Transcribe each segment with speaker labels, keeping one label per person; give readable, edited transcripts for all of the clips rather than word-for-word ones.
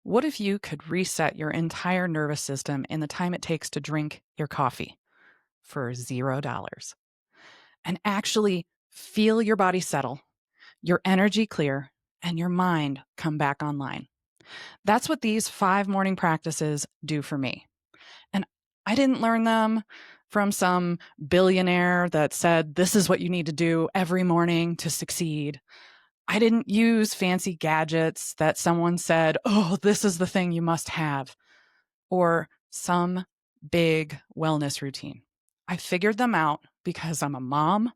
Speaker 1: What if you could reset your entire nervous system in the time it takes to drink your coffee for $0 and actually feel your body settle, your energy clear, and your mind come back online? That's what these 5 morning practices do for me. And I didn't learn them from some billionaire that said, this is what you need to do every morning to succeed. I didn't use fancy gadgets that someone said, oh, this is the thing you must have, or some big wellness routine. I figured them out because I'm a mom.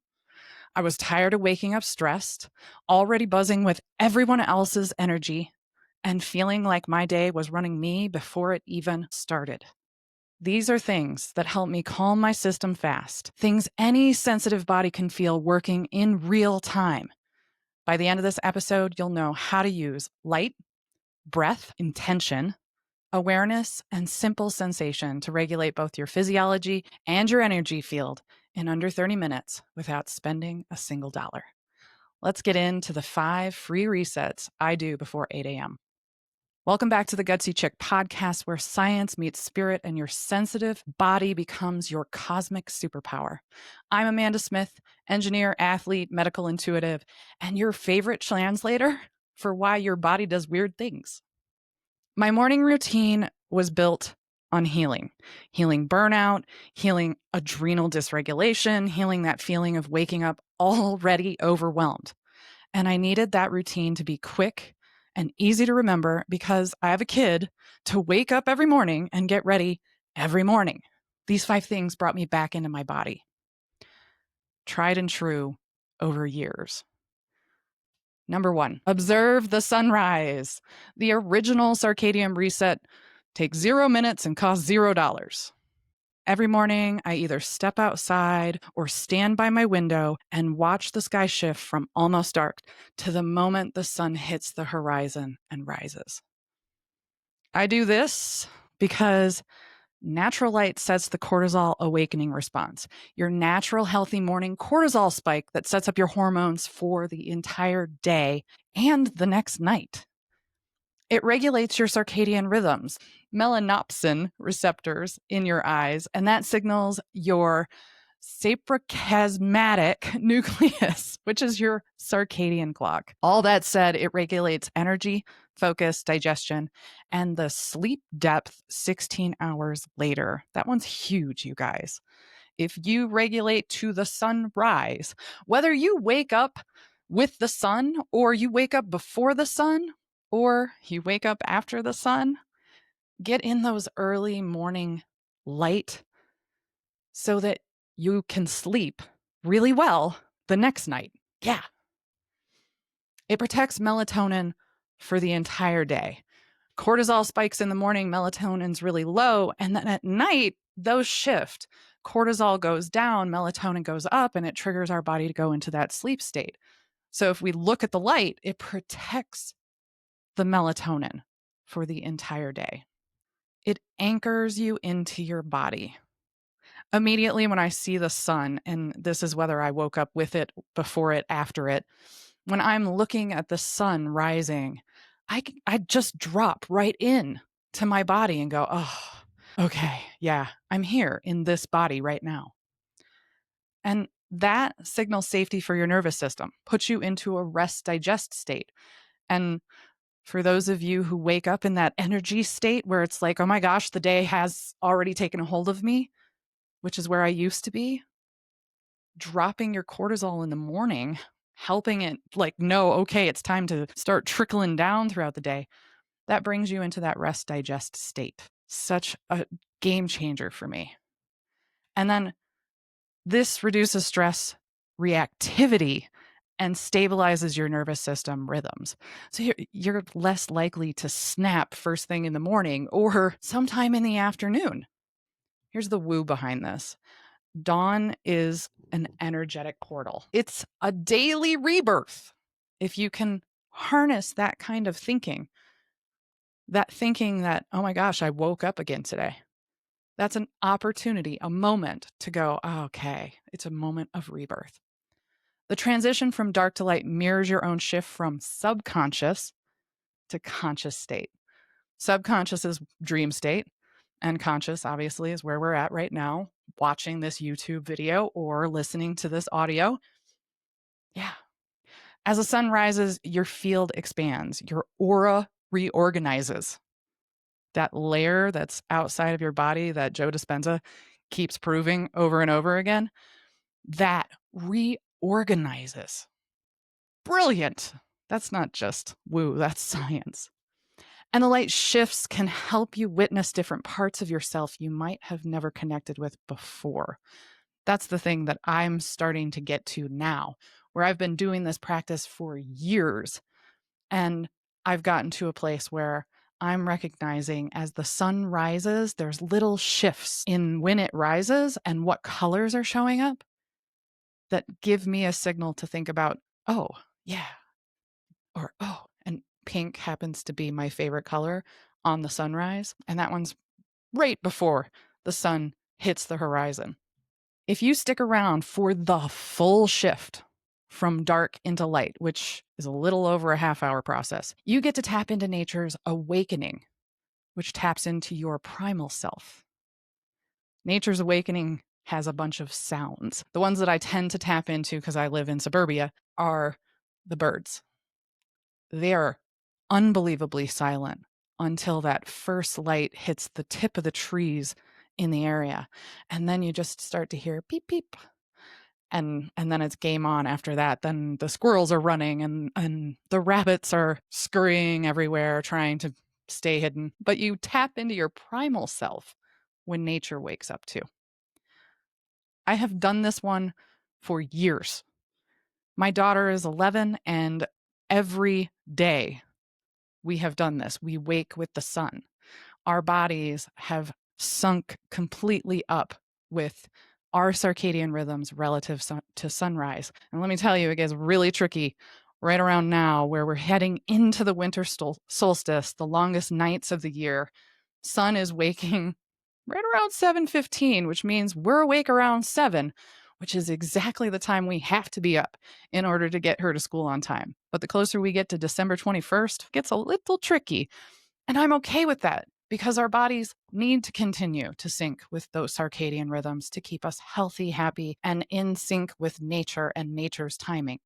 Speaker 1: I was tired of waking up stressed, already buzzing with everyone else's energy, and feeling like my day was running me before it even started. These are things that help me calm my system fast, things any sensitive body can feel working in real time. By the end of this episode, you'll know how to use light, breath, intention, awareness, and simple sensation to regulate both your physiology and your energy field in under 30 minutes without spending a single dollar. Let's get into the 5 free resets I do before 8 a.m. Welcome back to the Gutsy Chick podcast, where science meets spirit and your sensitive body becomes your cosmic superpower. I'm Amanda Smith, engineer, athlete, medical intuitive, and your favorite translator for why your body does weird things. My morning routine was built on healing burnout, healing adrenal dysregulation, healing that feeling of waking up already overwhelmed. And I needed that routine to be quick and easy to remember because I have a kid to wake up every morning and get ready every morning. These 5 things brought me back into my body. Tried and true over years. Number 1, observe the sunrise. The original circadian reset takes 0 minutes and costs $0. Every morning, I either step outside or stand by my window and watch the sky shift from almost dark to the moment the sun hits the horizon and rises. I do this because natural light sets the cortisol awakening response, your natural healthy morning cortisol spike that sets up your hormones for the entire day and the next night. It regulates your circadian rhythms, melanopsin receptors in your eyes, and that signals your suprachiasmatic nucleus, which is your circadian clock. All that said, it regulates energy, focus, digestion, and the sleep depth 16 hours later. That one's huge, you guys. If you regulate to the sunrise, whether you wake up with the sun or you wake up before the sun or you wake up after the sun, get in those early morning light so that you can sleep really well the next night. Yeah. It protects melatonin for the entire day. Cortisol spikes in the morning, melatonin's really low, and then at night, those shift. Cortisol goes down, melatonin goes up, and it triggers our body to go into that sleep state. So if we look at the light, it protects the melatonin for the entire day. It anchors you into your body. Immediately when I see the sun, and this is whether I woke up with it, before it, after it, when I'm looking at the sun rising, I just drop right in to my body and go, oh, okay, yeah, I'm here in this body right now. And that signals safety for your nervous system, puts you into a rest digest state. And for those of you who wake up in that energy state where it's like, oh my gosh, the day has already taken a hold of me, which is where I used to be, dropping your cortisol in the morning, helping it like, no, okay, it's time to start trickling down throughout the day. That brings you into that rest digest state. Such a game changer for me. And then this reduces stress reactivity and stabilizes your nervous system rhythms. So you're less likely to snap first thing in the morning or sometime in the afternoon. Here's the woo behind this. Dawn is an energetic portal. It's a daily rebirth. If you can harness that kind of thinking, that, oh my gosh, I woke up again today. That's an opportunity, a moment to go, oh, okay, it's a moment of rebirth. The transition from dark to light mirrors your own shift from subconscious to conscious state. Subconscious is dream state, and conscious, obviously, is where we're at right now, watching this YouTube video or listening to this audio. Yeah. As the sun rises, your field expands, your aura reorganizes. That layer that's outside of your body that Joe Dispenza keeps proving over and over again, that reorganizes. Brilliant. That's not just woo, that's science. And the light shifts can help you witness different parts of yourself you might have never connected with before. That's the thing that I'm starting to get to now, where I've been doing this practice for years. And I've gotten to a place where I'm recognizing as the sun rises, there's little shifts in when it rises and what colors are showing up that give me a signal to think about, oh, yeah, or oh, and pink happens to be my favorite color on the sunrise. And that one's right before the sun hits the horizon. If you stick around for the full shift from dark into light, which is a little over a half-hour process, you get to tap into nature's awakening, which taps into your primal self. Nature's awakening has a bunch of sounds. The ones that I tend to tap into because I live in suburbia are the birds. They're unbelievably silent until that first light hits the tip of the trees in the area. And then you just start to hear beep, beep. And then it's game on after that. Then the squirrels are running and the rabbits are scurrying everywhere trying to stay hidden. But you tap into your primal self when nature wakes up too. I have done this one for years. My daughter is 11, and every day we have done this. We wake with the sun. Our bodies have sunk completely up with our circadian rhythms relative to sunrise. And let me tell you, it gets really tricky right around now where we're heading into the winter solstice, the longest nights of the year. Sun is waking right around 7:15, which means we're awake around 7, which is exactly the time we have to be up in order to get her to school on time. But the closer we get to December 21st, it gets a little tricky. And I'm okay with that because our bodies need to continue to sync with those circadian rhythms to keep us healthy, happy, and in sync with nature and nature's timing.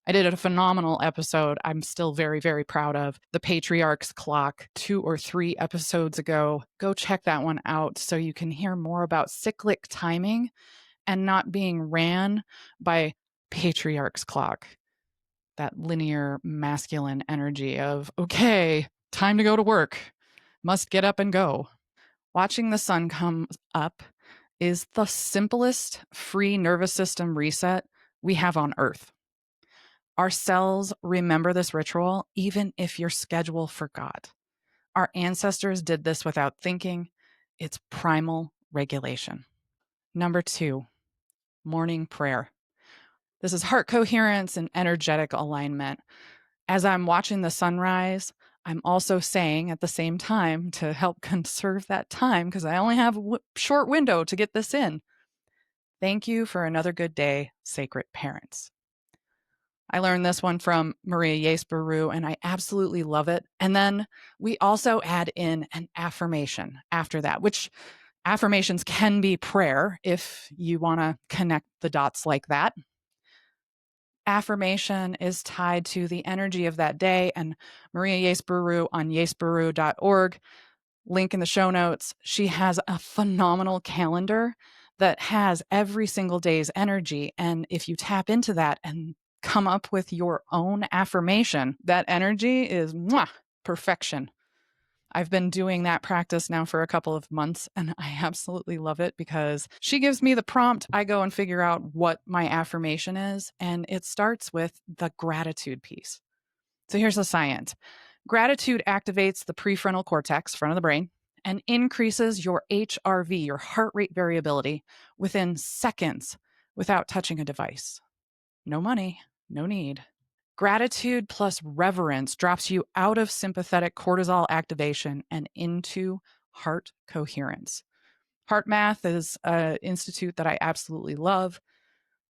Speaker 1: I did a phenomenal episode I'm still very, very proud of. The Patriarch's Clock, 2 or 3 episodes ago. Go check that one out so you can hear more about cyclic timing and not being ran by Patriarch's Clock. That linear masculine energy of, okay, time to go to work, must get up and go. Watching the sun come up is the simplest free nervous system reset we have on Earth. Our cells remember this ritual even if your schedule forgot. Our ancestors did this without thinking. It's primal regulation. Number 2, morning prayer. This is heart coherence and energetic alignment. As I'm watching the sunrise, I'm also saying at the same time to help conserve that time because I only have a short window to get this in. Thank you for another good day, sacred parents. I learned this one from Maria Yesbaru, and I absolutely love it. And then we also add in an affirmation after that, which affirmations can be prayer if you want to connect the dots like that. Affirmation is tied to the energy of that day, and Maria Yesbaru on yesbaru.org, link in the show notes, she has a phenomenal calendar that has every single day's energy. And if you tap into that and come up with your own affirmation, that energy is perfection. I've been doing that practice now for a couple of months, and I absolutely love it because she gives me the prompt. I go and figure out what my affirmation is, and it starts with the gratitude piece. So here's the science. Gratitude activates the prefrontal cortex, front of the brain, and increases your HRV, your heart rate variability, within seconds without touching a device. No money, no need. Gratitude plus reverence drops you out of sympathetic cortisol activation and into heart coherence. Heart Math is an institute that I absolutely love.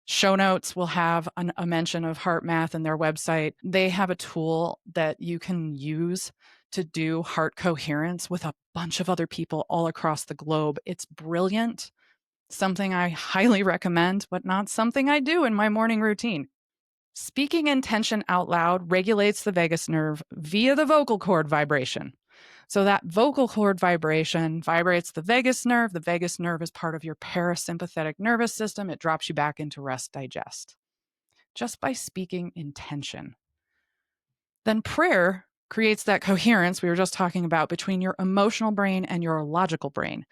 Speaker 1: Show notes will have a mention of Heart Math in their website. They have a tool that you can use to do heart coherence with a bunch of other people all across the globe. It's brilliant. Something I highly recommend, but not something I do in my morning routine. Speaking intention out loud regulates the vagus nerve via the vocal cord vibration. So that vocal cord vibration vibrates the vagus nerve. The vagus nerve is part of your parasympathetic nervous system. It drops you back into rest digest just by speaking intention. Then prayer creates that coherence we were just talking about between your emotional brain and your logical brain.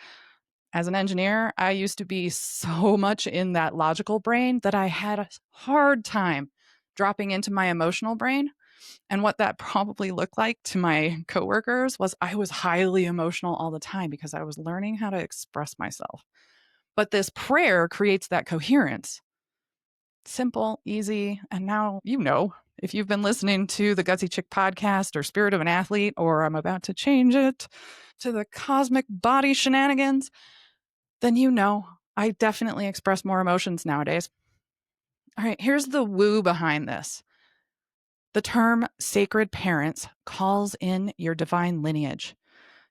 Speaker 1: As an engineer, I used to be so much in that logical brain that I had a hard time dropping into my emotional brain. And what that probably looked like to my coworkers was I was highly emotional all the time because I was learning how to express myself. But this prayer creates that coherence. Simple, easy, and now you know. If you've been listening to the Gutsy Chick podcast or Spirit of an Athlete, or I'm about to change it to the Cosmic Body Shenanigans, then you know I definitely express more emotions nowadays. All right, here's the woo behind this. The term sacred parents calls in your divine lineage,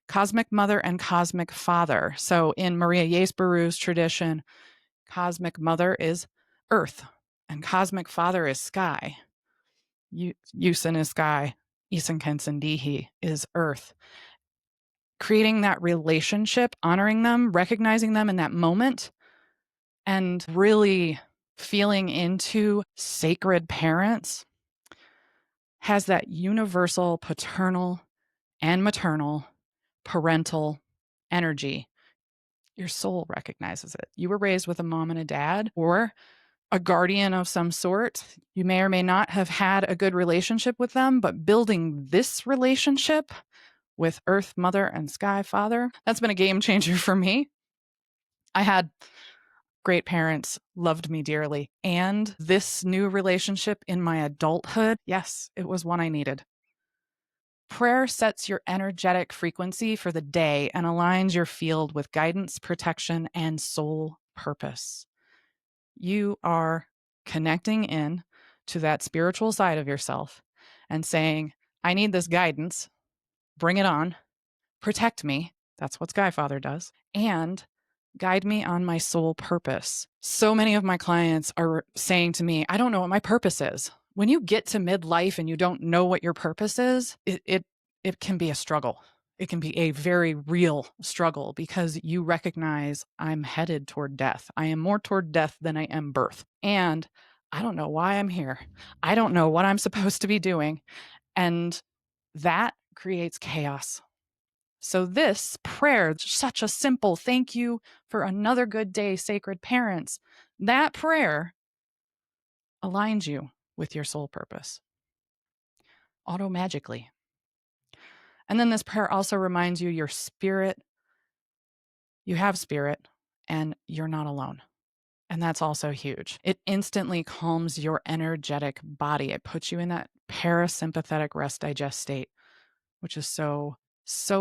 Speaker 1: cosmic mother and cosmic father. So in Maria Yesbaru's tradition, cosmic mother is earth and cosmic father is sky. Yusin is sky, Isan Kensen Dihi is earth. Creating that relationship, honoring them, recognizing them in that moment, and really feeling into sacred parents has that universal paternal and maternal parental energy. Your soul recognizes it. You were raised with a mom and a dad or a guardian of some sort. You may or may not have had a good relationship with them, but building this relationship with Earth Mother and Sky Father, that's been a game changer for me. I had great parents, loved me dearly. And this new relationship in my adulthood, yes, it was one I needed. Prayer sets your energetic frequency for the day and aligns your field with guidance, protection, and soul purpose. You are connecting in to that spiritual side of yourself and saying, I need this guidance. Bring it on. Protect me. That's what Sky Father does. And guide me on my soul purpose. So many of my clients are saying to me, I don't know what my purpose is. When you get to midlife and you don't know what your purpose is, it can be a struggle. It can be a very real struggle because you recognize I'm headed toward death. I am more toward death than I am birth. And I don't know why I'm here. I don't know what I'm supposed to be doing. And that creates chaos. So this prayer, such a simple thank you for another good day, sacred parents, that prayer aligns you with your soul purpose automagically. And then this prayer also reminds you your spirit, you have spirit, and you're not alone. And that's also huge. It instantly calms your energetic body. It puts you in that parasympathetic rest digest state, which is so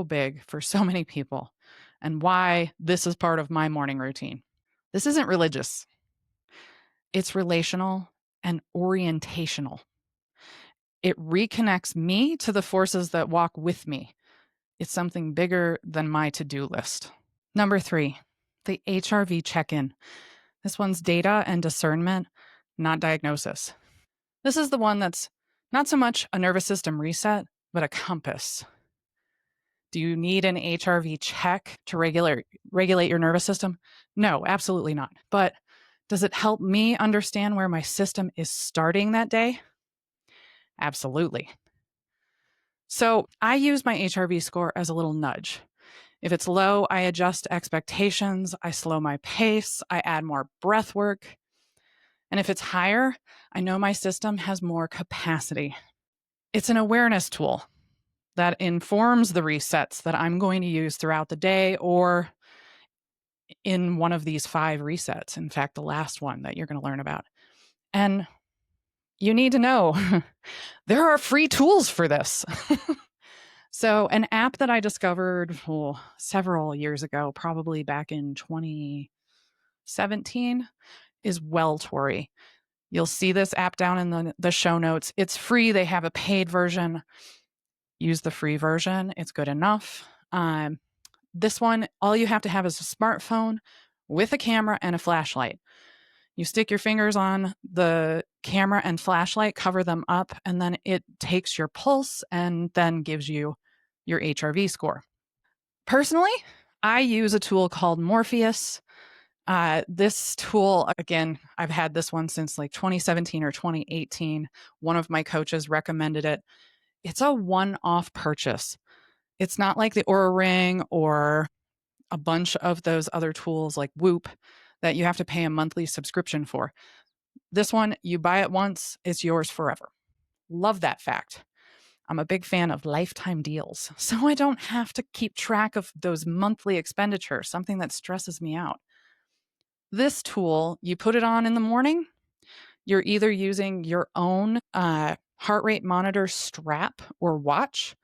Speaker 1: big for so many people, and why this is part of my morning routine. This isn't religious. It's relational and orientational. It reconnects me to the forces that walk with me. It's something bigger than my to-do list. Number 3, the HRV check-in. This one's data and discernment, not diagnosis. This is the one that's not so much a nervous system reset, but a compass. Do you need an HRV check to regulate your nervous system? No, absolutely not. But does it help me understand where my system is starting that day? Absolutely. So I use my HRV score as a little nudge. If it's low, I adjust expectations, I slow my pace, I add more breath work. And if it's higher, I know my system has more capacity. It's an awareness tool that informs the resets that I'm going to use throughout the day or in one of these 5 resets. In fact, the last one that you're going to learn about. And you need to know there are free tools for this. So an app that I discovered several years ago, probably back in 2017, is Welltory. You'll see this app down in the show notes. It's free. They have a paid version. use the free version. It's good enough. This one, all you have to have is a smartphone with a camera and a flashlight. You stick your fingers on the camera and flashlight, cover them up, and then it takes your pulse and then gives you your HRV score. Personally, I use a tool called Morpheus. This tool, again, I've had this one since like 2017 or 2018. One of my coaches recommended it. It's a one-off purchase. It's not like the Oura Ring or a bunch of those other tools like Whoop that you have to pay a monthly subscription for. This one, you buy it once, it's yours forever. Love that fact. I'm a big fan of lifetime deals, so I don't have to keep track of those monthly expenditures, something that stresses me out. This tool, you put it on in the morning, you're either using your own heart rate monitor strap or watch.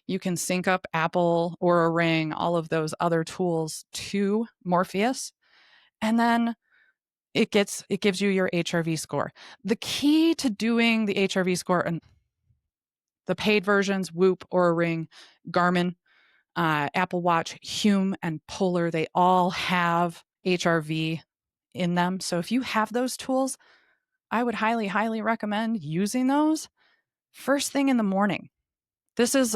Speaker 1: You can sync up Apple or a Ring, all of those other tools to Morpheus. And then it gives you your HRV score. The key to doing the HRV score and the paid versions, Whoop, Oura Ring, Garmin, Apple Watch, Hume, and Polar, they all have HRV in them. So if you have those tools, I would highly, highly recommend using those first thing in the morning.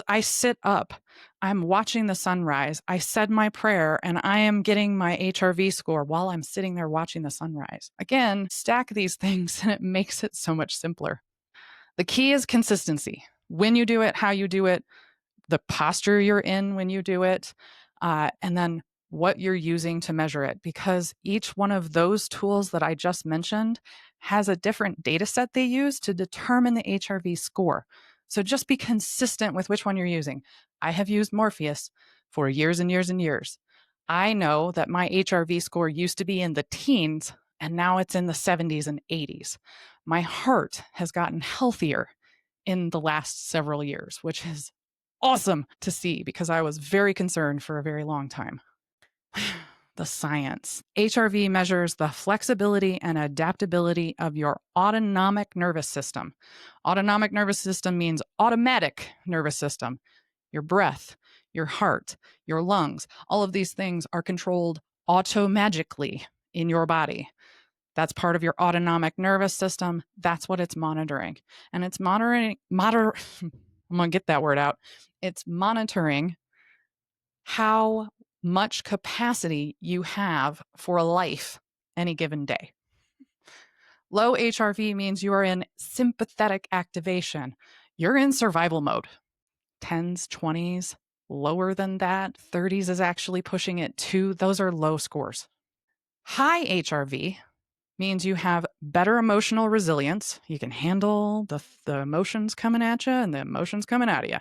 Speaker 1: I sit up, I'm watching the sunrise, I said my prayer, and I am getting my HRV score while I'm sitting there watching the sunrise. Again, stack these things and it makes it so much simpler. The key is consistency. When you do it, how you do it, the posture you're in when you do it, and then what you're using to measure it. Because each one of those tools that I just mentioned has a different data set they use to determine the HRV score. So just be consistent with which one you're using. I have used Morpheus for years and years and years. I know that my HRV score used to be in the teens, and now it's in the 70s and 80s. My heart has gotten healthier in the last several years, which is awesome to see because I was very concerned for a very long time. The science. HRV measures the flexibility and adaptability of your autonomic nervous system. Autonomic nervous system means automatic nervous system. Your breath, your heart, your lungs, all of these things are controlled automagically in your body. That's part of your autonomic nervous system. That's what it's monitoring. And it's I'm going to get that word out. It's monitoring how much capacity you have for life any given day. Low HRV means you are in sympathetic activation. You're in survival mode. 10s, 20s, lower than that. 30s is actually pushing it too. Those are low scores. High HRV means you have better emotional resilience. You can handle the emotions coming at you and the emotions coming out of you.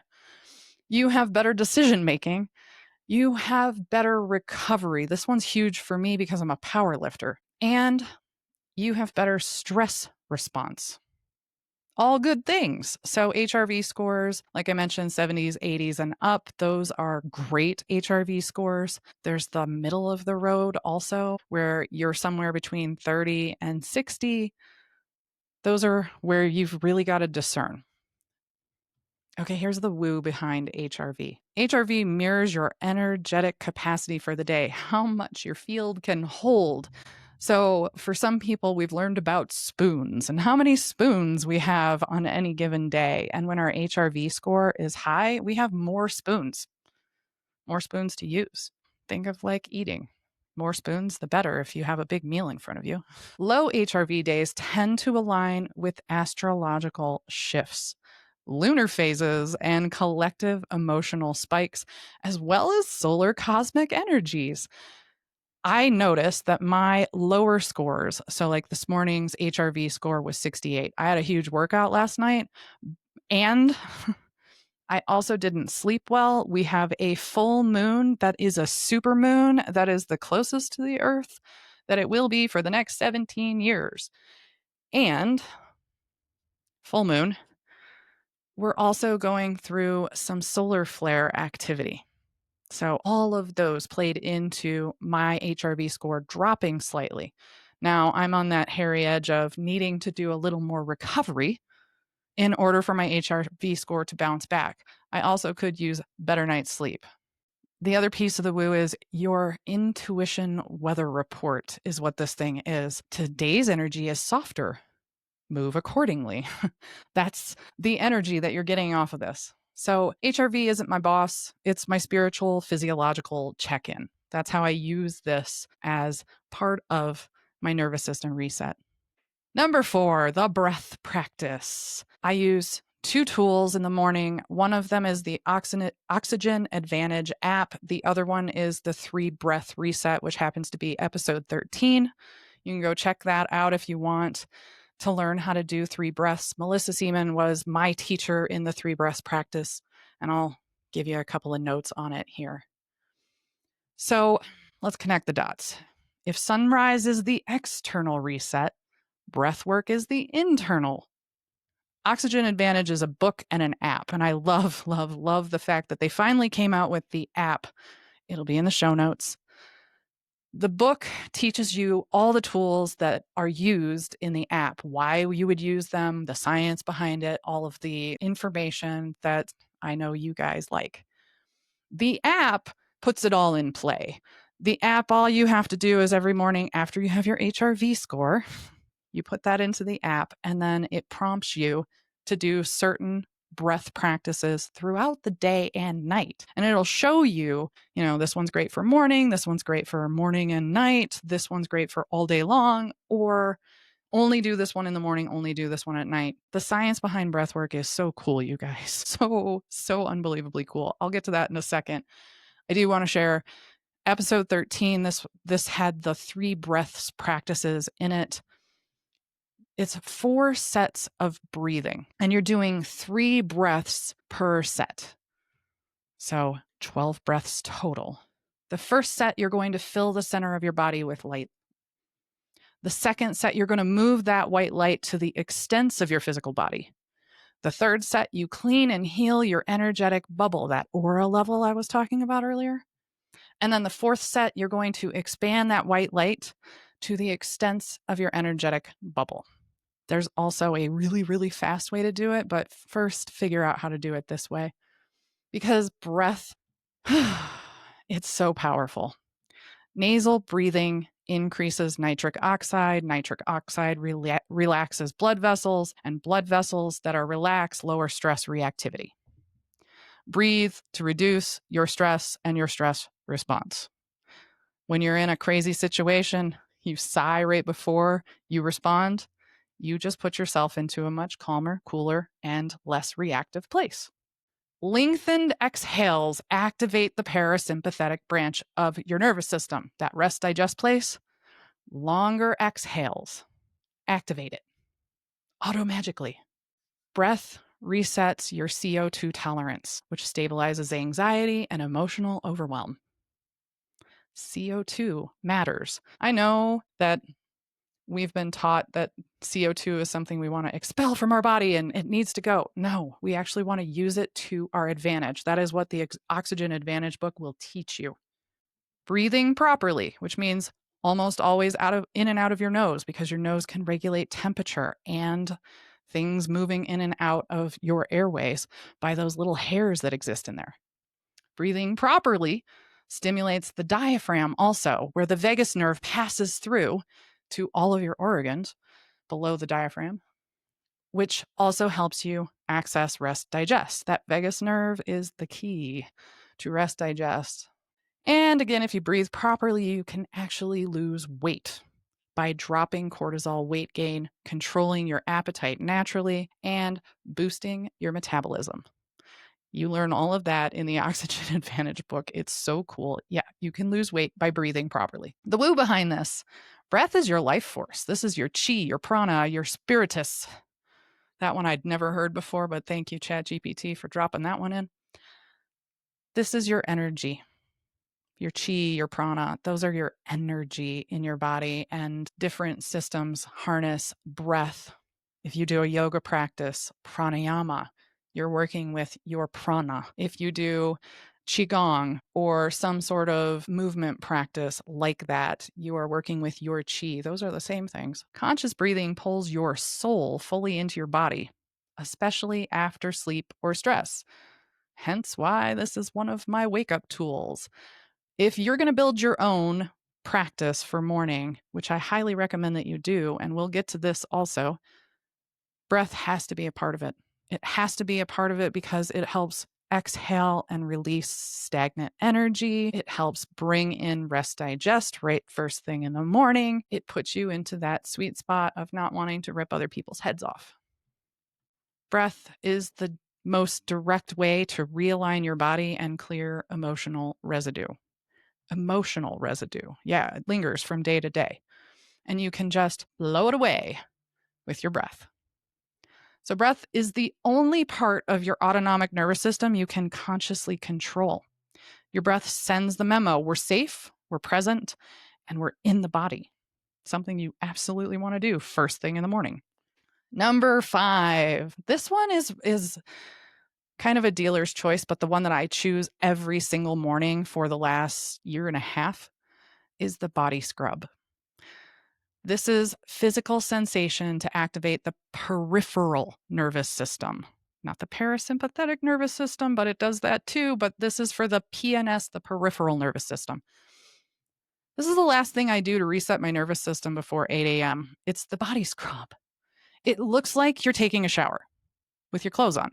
Speaker 1: You have better decision making. You have better recovery. This one's huge for me because I'm a power lifter. And you have better stress response. All good things. So HRV scores, like I mentioned, 70s, 80s, and up, those are great HRV scores. There's the middle of the road also, where you're somewhere between 30 and 60. Those are where you've really got to discern. Okay, here's the woo behind HRV. HRV mirrors your energetic capacity for the day, how much your field can hold. So for some people, we've learned about spoons and how many spoons we have on any given day. And when our HRV score is high, we have more spoons to use. Think of like eating. More spoons, the better if you have a big meal in front of you. Low HRV days tend to align with astrological shifts, lunar phases, and collective emotional spikes, as well as solar cosmic energies. I noticed that my lower scores, so like this morning's HRV score was 68. I had a huge workout last night, and I also didn't sleep well. We have a full moon that is a super moon that is the closest to the Earth that it will be for the next 17 years. And full moon, we're also going through some solar flare activity. So all of those played into my HRV score dropping slightly. Now I'm on that hairy edge of needing to do a little more recovery in order for my HRV score to bounce back. I also could use better night's sleep. The other piece of the woo is your intuition weather report is what this thing is. Today's energy is softer. Move accordingly. That's the energy that you're getting off of this. So HRV isn't my boss. It's my spiritual, physiological check-in. That's how I use this as part of my nervous system reset. Number 4, the breath practice. I use 2 tools in the morning. One of them is the Oxygen Advantage app. The other one is the 3 breath reset, which happens to be episode 13. You can go check that out if you want to learn how to do 3 breaths. Melissa Seaman was my teacher in the 3 breaths practice, and I'll give you a couple of notes on it here. So let's connect the dots. If sunrise is the external reset, breathwork is the internal. Oxygen Advantage is a book and an app, and I love, love, love the fact that they finally came out with the app. It'll be in the show notes. The book teaches you all the tools that are used in the app, why you would use them, the science behind it, all of the information that I know you guys like. The app puts it all in play. The app, all you have to do is every morning after you have your HRV score, you put that into the app, and then it prompts you to do certain breath practices throughout the day and night. And it'll show you, this one's great for morning, this one's great for morning and night, this one's great for all day long, or only do this one in the morning, only do this one at night. The science behind breathwork is so cool, you guys. So unbelievably cool. I'll get to that in a second. I do want to share episode 13. This had the 3 breaths practices in it. It's 4 sets of breathing, and you're doing 3 breaths per set. So 12 breaths total. The first set, you're going to fill the center of your body with light. The second set, you're going to move that white light to the extents of your physical body. The third set, you clean and heal your energetic bubble, that aura level I was talking about earlier. And then the fourth set, you're going to expand that white light to the extents of your energetic bubble. There's also a really, really fast way to do it, but first figure out how to do it this way. Because breath, it's so powerful. Nasal breathing increases nitric oxide. Nitric oxide relaxes blood vessels, and blood vessels that are relaxed lower stress reactivity. Breathe to reduce your stress and your stress response. When you're in a crazy situation, you sigh right before you respond. You just put yourself into a much calmer, cooler, and less reactive place. Lengthened exhales activate the parasympathetic branch of your nervous system, that rest digest place. Longer exhales activate it automagically. Breath resets your CO2 tolerance, which stabilizes anxiety and emotional overwhelm. CO2 matters. I know that we've been taught that CO2 is something we want to expel from our body and it needs to go. No, we actually want to use it to our advantage. That is what the Oxygen Advantage book will teach you. Breathing properly, which means almost always in and out of your nose, because your nose can regulate temperature and things moving in and out of your airways by those little hairs that exist in there. Breathing properly stimulates the diaphragm also, where the vagus nerve passes through to all of your organs below the diaphragm, which also helps you access rest digest. That vagus nerve is the key to rest digest. And again, if you breathe properly, you can actually lose weight by dropping cortisol weight gain, controlling your appetite naturally, and boosting your metabolism. You learn all of that in the Oxygen Advantage book. It's so cool. Yeah, you can lose weight by breathing properly. The woo behind this, breath is your life force. This is your chi, your prana, your spiritus. That one I'd never heard before, but thank you, ChatGPT, for dropping that one in. This is your energy. Your chi, your prana, those are your energy in your body, and different systems harness breath. If you do a yoga practice, pranayama, you're working with your prana. If you do qigong or some sort of movement practice like that, you are working with your chi. Those are the same things. Conscious breathing pulls your soul fully into your body. especially after sleep or stress. Hence why this is one of my wake up tools. If you're going to build your own practice for morning, which I highly recommend that you do, and we'll get to this also, breath has to be a part of it. It has to be a part of it because it helps exhale and release stagnant energy. It helps bring in rest digest right first thing in the morning. It puts you into that sweet spot of not wanting to rip other people's heads off. Breath is the most direct way to realign your body and clear emotional residue. Emotional residue. Yeah, it lingers from day to day. And you can just blow it away with your breath. So, breath is the only part of your autonomic nervous system you can consciously control. Your breath sends the memo: we're safe, we're present, and we're in the body. Something you absolutely want to do first thing in the morning. Number 5. This one is kind of a dealer's choice, but the one that I choose every single morning for the last year and a half is the body scrub. This is physical sensation to activate the peripheral nervous system, not the parasympathetic nervous system, but it does that too. But this is for the PNS, the peripheral nervous system. This is the last thing I do to reset my nervous system before 8 a.m. It's the body scrub. It looks like you're taking a shower with your clothes on.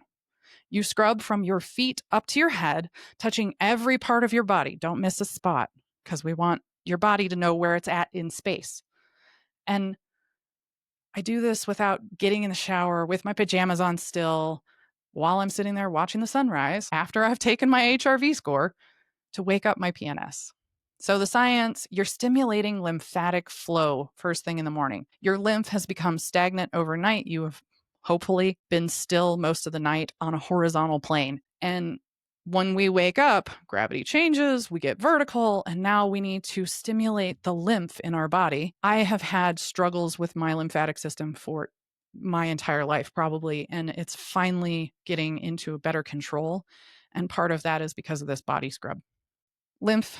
Speaker 1: You scrub from your feet up to your head, touching every part of your body. Don't miss a spot because we want your body to know where it's at in space. And I do this without getting in the shower with my pajamas on still while I'm sitting there watching the sunrise after I've taken my HRV score to wake up my PNS. So the science, you're stimulating lymphatic flow first thing in the morning. Your lymph has become stagnant overnight. You have hopefully been still most of the night on a horizontal plane. And when we wake up, gravity changes, we get vertical, and now we need to stimulate the lymph in our body. I have had struggles with my lymphatic system for my entire life, probably, and it's finally getting into a better control. And part of that is because of this body scrub. Lymph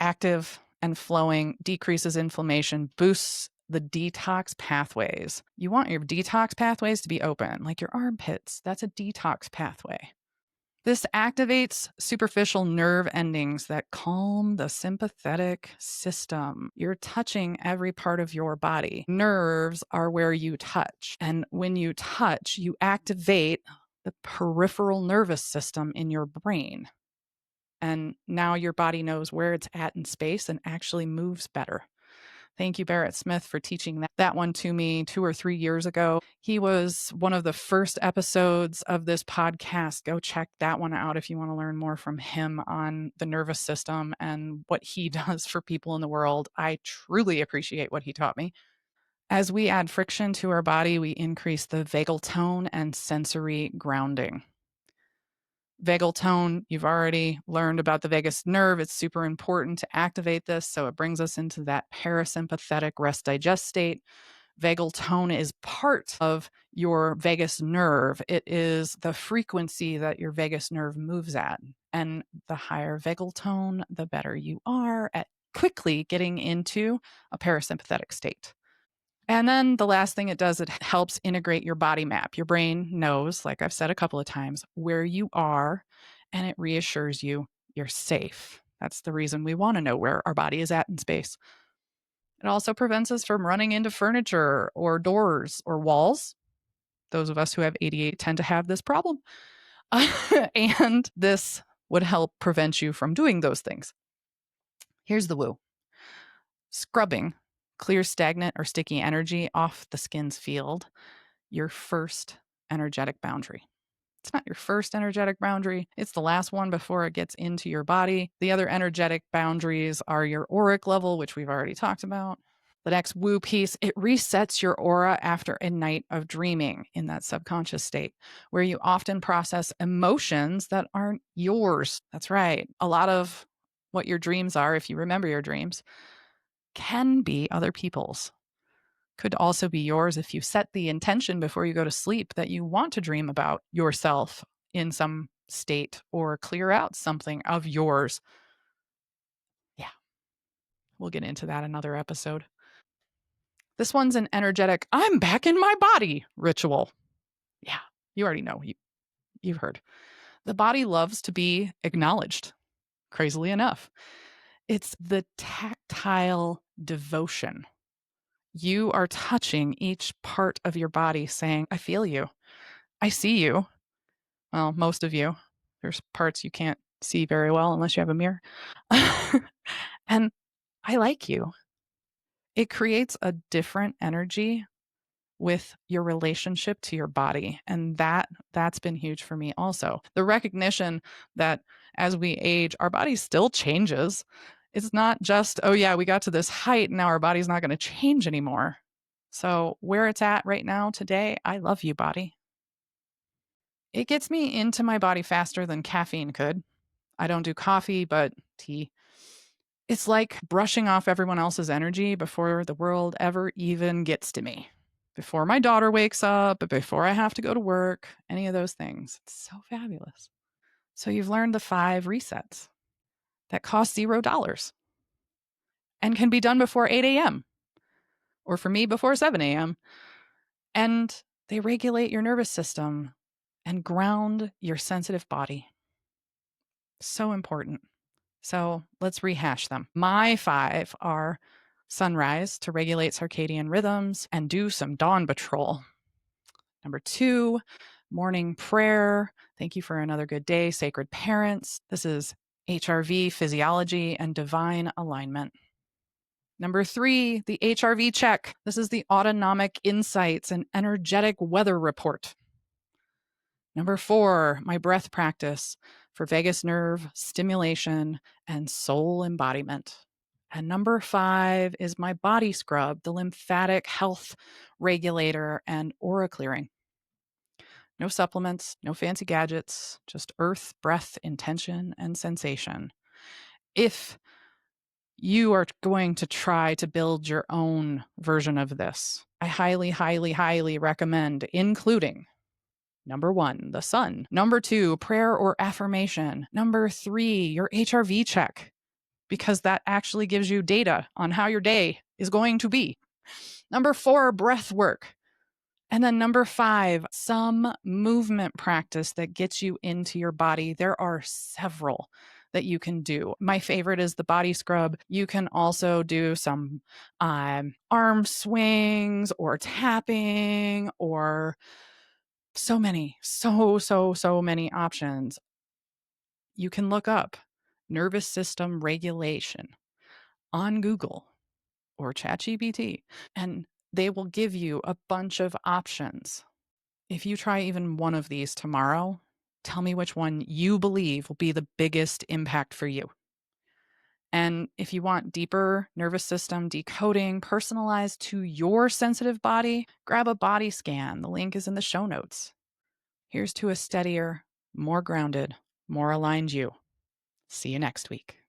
Speaker 1: active and flowing decreases inflammation, boosts the detox pathways. You want your detox pathways to be open, like your armpits. That's a detox pathway. This activates superficial nerve endings that calm the sympathetic system. You're touching every part of your body. Nerves are where you touch. And when you touch, you activate the peripheral nervous system in your brain. And now your body knows where it's at in space and actually moves better. Thank you, Barrett Smith, for teaching that one to me 2 or 3 years ago. He was one of the first episodes of this podcast. Go check that one out if you want to learn more from him on the nervous system and what he does for people in the world. I truly appreciate what he taught me. As we add friction to our body, we increase the vagal tone and sensory grounding. Vagal tone, you've already learned about the vagus nerve. It's super important to activate this. So it brings us into that parasympathetic rest digest state. Vagal tone is part of your vagus nerve. It is the frequency that your vagus nerve moves at. And the higher vagal tone, the better you are at quickly getting into a parasympathetic state. And then the last thing it does, it helps integrate your body map. Your brain knows, like I've said a couple of times, where you are, and it reassures you you're safe. That's the reason we want to know where our body is at in space. It also prevents us from running into furniture or doors or walls. Those of us who have ADHD tend to have this problem. And this would help prevent you from doing those things. Here's the woo. Scrubbing clears stagnant or sticky energy off the skin's field. Your first energetic boundary. It's not your first energetic boundary. It's the last one before it gets into your body. The other energetic boundaries are your auric level, which we've already talked about. The next woo piece, it resets your aura after a night of dreaming in that subconscious state where you often process emotions that aren't yours. That's right. A lot of what your dreams are, if you remember your dreams, can be other people's. Could also be yours if you set the intention before you go to sleep that you want to dream about yourself in some state or clear out something of yours. Yeah, we'll get into that another episode. This one's an energetic, I'm back in my body ritual. Yeah, you already know. You've heard. The body loves to be acknowledged, crazily enough. It's the tactile devotion. You are touching each part of your body, saying, I feel you. I see you. Well, most of you. There's parts you can't see very well unless you have a mirror. And I like you. It creates a different energy with your relationship to your body, and that's been huge for me also. The recognition that as we age, our body still changes. It's not just, oh yeah, we got to this height and now our body's not going to change anymore. So where it's at right now today, I love you, body. It gets me into my body faster than caffeine could. I don't do coffee, but tea. It's like brushing off everyone else's energy before the world ever even gets to me. Before my daughter wakes up, before I have to go to work, any of those things. It's so fabulous. So you've learned the 5 resets that cost $0 and can be done before 8 a.m. or for me before 7 a.m. And they regulate your nervous system and ground your sensitive body. So important. So let's rehash them. My 5 are sunrise to regulate circadian rhythms and do some dawn patrol. Number 2, morning prayer. Thank you for another good day, sacred parents. This is HRV physiology and divine alignment. Number 3, the HRV check. This is the autonomic insights and energetic weather report. Number 4, my breath practice for vagus nerve stimulation and soul embodiment. And number 5 is my body scrub, the lymphatic health regulator and aura clearing. No supplements, no fancy gadgets, just earth, breath, intention, and sensation. If you are going to try to build your own version of this, I highly, highly, highly recommend including number 1, the sun. Number 2, prayer or affirmation. Number 3, your HRV check, because that actually gives you data on how your day is going to be. Number 4, breath work. And then number 5, some movement practice that gets you into your body. There are several that you can do. My favorite is the body scrub. You can also do some arm swings or tapping or so many, so many options. You can look up nervous system regulation on Google or ChatGPT, and they will give you a bunch of options. If you try even one of these tomorrow, tell me which one you believe will be the biggest impact for you. And if you want deeper nervous system decoding personalized to your sensitive body, grab a body scan. The link is in the show notes. Here's to a steadier, more grounded, more aligned you. See you next week.